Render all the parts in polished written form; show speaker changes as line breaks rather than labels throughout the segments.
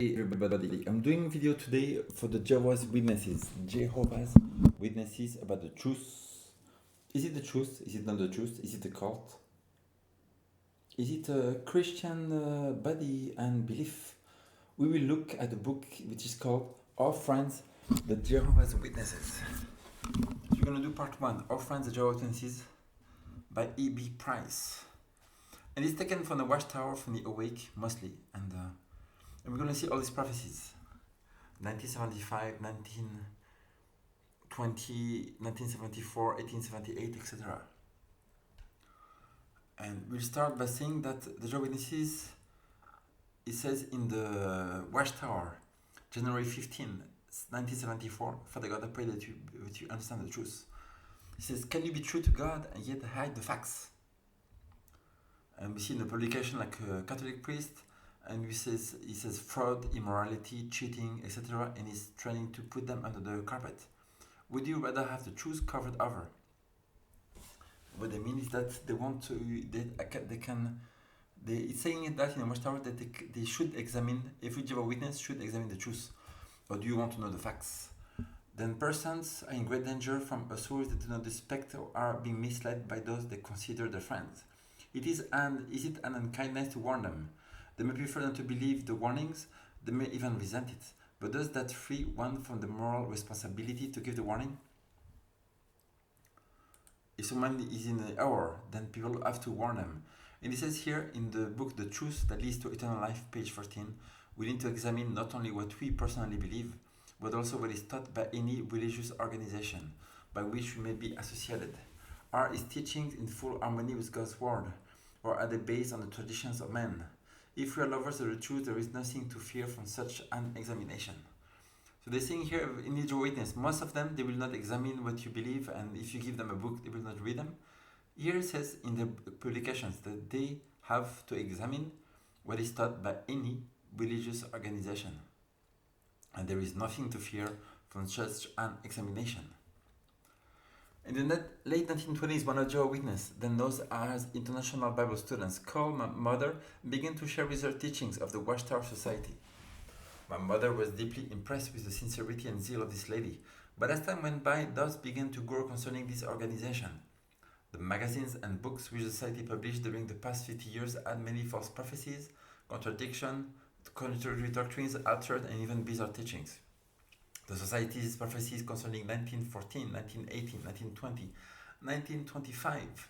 Hey everybody, I'm doing a video today for the Jehovah's Witnesses about the truth. Is it the truth? Is it not the truth? Is it a cult? Is it a Christian body and belief? We will look at a book which is called Our Friends, the Jehovah's Witnesses. We're gonna do part 1, Our Friends, the Jehovah's Witnesses by E.B. Price. And it's taken from the Watchtower, from the Awake mostly, and we're going to see all these prophecies 1975, 1920, 1974, 1878, etc. And we'll start by saying that the Jehovah's Witnesses, it says in the Watchtower, January 15, 1974, Father God, I pray that you understand the truth. He says, can you be true to God and yet hide the facts? And we see in the publication like a Catholic priest, and he says fraud, immorality, cheating, etc., and he's trying to put them under the carpet. Would you rather have the truth covered over? What they mean is that they want to, it's saying that in the Watchtower that they should examine, every Jehovah's Witness should examine the truth. Or do you want to know the facts? Then persons are in great danger from a source that do not respect or are being misled by those they consider their friends. Is it an unkindness to warn them? They may prefer not to believe the warnings, they may even resent it. But does that free one from the moral responsibility to give the warning? If someone is in an error, then people have to warn them. And it says here in the book, The Truth That Leads to Eternal Life, page 14, we need to examine not only what we personally believe, but also what is taught by any religious organization by which we may be associated. Are his teachings in full harmony with God's word, or are they based on the traditions of men? If we are lovers of the truth, there is nothing to fear from such an examination. So they're saying here in Jehovah's Witness, most of them, they will not examine what you believe, and if you give them a book, they will not read them. Here it says in the publications that they have to examine what is taught by any religious organization. And there is nothing to fear from such an examination. In the late 1920s, one of Jehovah's Witnesses, then known as International Bible Students, called my mother and began to share with her teachings of the Watchtower Society. My mother was deeply impressed with the sincerity and zeal of this lady, but as time went by, doubts began to grow concerning this organization. The magazines and books which the Society published during the past 50 years had many false prophecies, contradictory doctrines, altered and even bizarre teachings. The Society's prophecies concerning 1914, 1918, 1920, 1925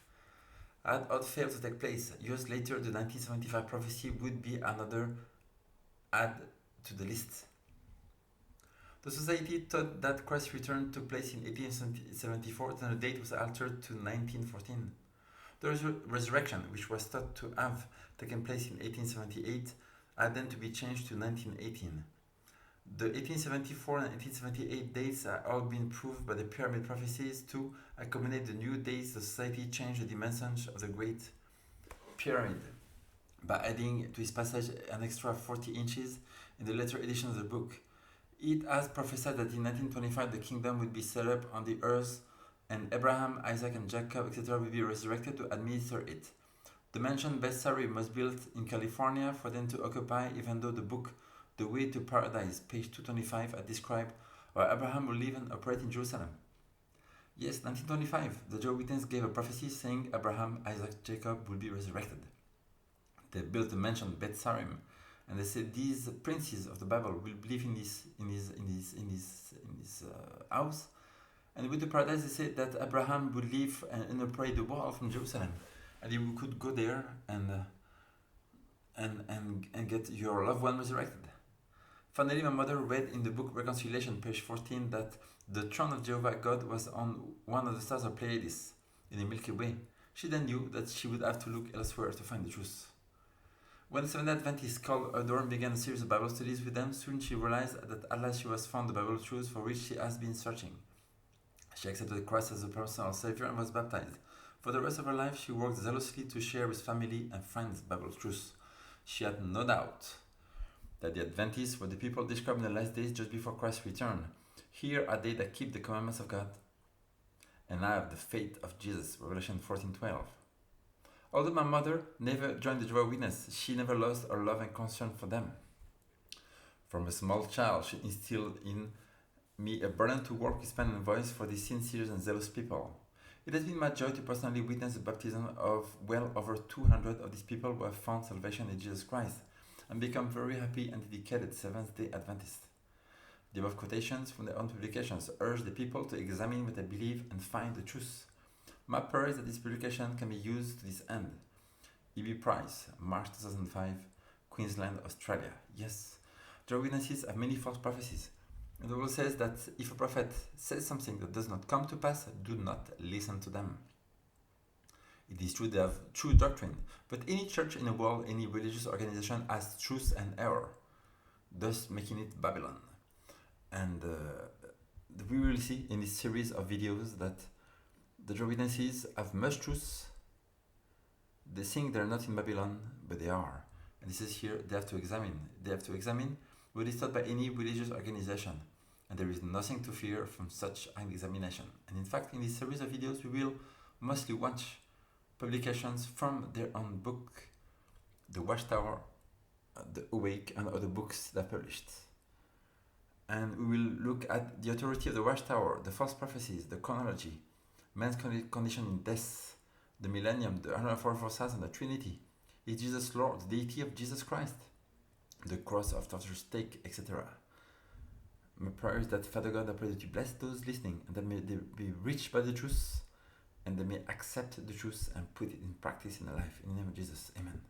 had failed to take place. Years later, the 1975 prophecy would be another add to the list. The Society thought that Christ's return took place in 1874, then the date was altered to 1914. The resurrection, which was thought to have taken place in 1878, had then to be changed to 1918. The 1874 and 1878 dates are all been proved by the pyramid prophecies. To accommodate the new dates, the Society changed the dimensions of the Great Pyramid by adding to its passage an extra 40 inches in the later edition of the book. It has prophesied that in 1925 the kingdom would be set up on the earth and Abraham, Isaac and Jacob, etc. will be resurrected to administer it. The mentioned Beth Sarim was built in California for them to occupy, even though the book The Way to Paradise, page 225, had described where Abraham will live and operate in Jerusalem. Yes, 1925, the Jehovah's Witnesses gave a prophecy saying Abraham, Isaac, Jacob will be resurrected. They built the mentioned Beth Sarim, and they said these princes of the Bible will live in this house. And with the paradise, they said that Abraham would live and operate the wall from Jerusalem, and you could go there and get your loved one resurrected. Finally, my mother read in the book Reconciliation, page 14, that the throne of Jehovah God was on one of the stars of Pleiades in the Milky Way. She then knew that she would have to look elsewhere to find the truth. When the Seventh Adventists called her door and began a series of Bible studies with them, soon she realized that at last she was found the Bible truth for which she has been searching. She accepted Christ as a personal Savior and was baptized. For the rest of her life, she worked zealously to share with family and friends Bible truth. She had no doubt that the Adventists were the people described in the last days just before Christ's return. Here are they that keep the commandments of God, and I have the faith of Jesus, Revelation 14:12. Although my mother never joined the Jehovah's Witnesses, she never lost her love and concern for them. From a small child, she instilled in me a burden to work with pen and voice for these sincere and zealous people. It has been my joy to personally witness the baptism of well over 200 of these people who have found salvation in Jesus Christ and become very happy and dedicated Seventh-day Adventists. The above quotations from their own publications urge the people to examine what they believe and find the truth. My prayer is that this publication can be used to this end. E.B. Price, March 2005, Queensland, Australia. Yes, Jehovah's Witnesses have many false prophecies. And the Bible says that if a prophet says something that does not come to pass, do not listen to them. It is true they have true doctrine, but any church in the world, any religious organization has truth and error, thus making it Babylon. And we will see in this series of videos that the Jehovah's Witnesses have much truth. They think they're not in Babylon, but they are. And this is here, they have to examine. They have to examine what is taught by any religious organization. And there is nothing to fear from such an examination. And in fact, in this series of videos, we will mostly watch publications from their own book, The Watchtower, The Awake, and other books they published. And we will look at the authority of the Watchtower, the false prophecies, the chronology, man's condition in death, the millennium, the 144,000, the Trinity. Is Jesus Lord, the deity of Jesus Christ, the cross of torture stake, etc. My prayer is that Father God, I pray that you bless those listening and that may they be reached by the truth and they may accept the truth and put it in practice in their life. In the name of Jesus, amen.